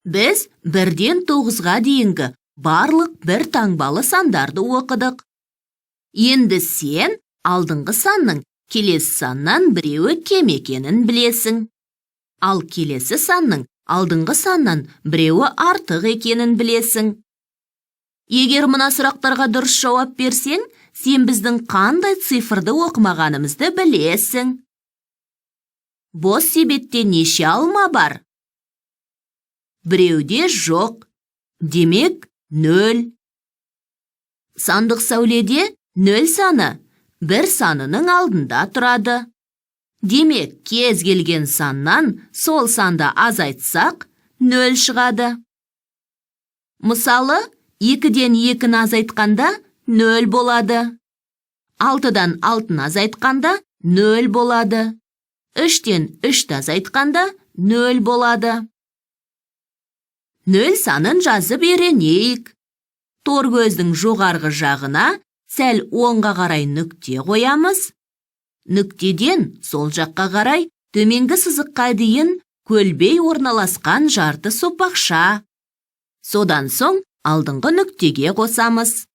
Біз 1-ден 9-ға дейінгі барлық бір таңбалы сандарды оқыдық. Енді сен алдыңғы санның келесі саннан біреуі кем екенін білесің. Ал келесі санның алдыңғы саннан біреуі артық екенін білесің. Егер мына сұрақтарға дұрыс жауап берсең, сен біздің қандай цифрды оқымағанымызды білесің. Бос себетте неше алма бар? Біреуде жоқ. Демек, 0. Сандық сәуледе 0 саны бір санының алдында тұрады. Демек, кез келген саннан сол санды азайтсақ, 0 шығады. Мысалы, 2-ден 2-ні азайтқанда 0 болады. 6-дан 6-ны азайтқанда 0 болады. 3-тен 3-ті азайтқанда 0 болады. 0 санын жазып үйренейік. Торкөздің жоғарғы жағына сәл оңға қарай нүкте қоямыз. Нүктеден сол жаққа қарай төменгі сызыққа дейін көлбей орналасқан жарты сопақша. Содан соң алдыңғы нүктеге қосамыз.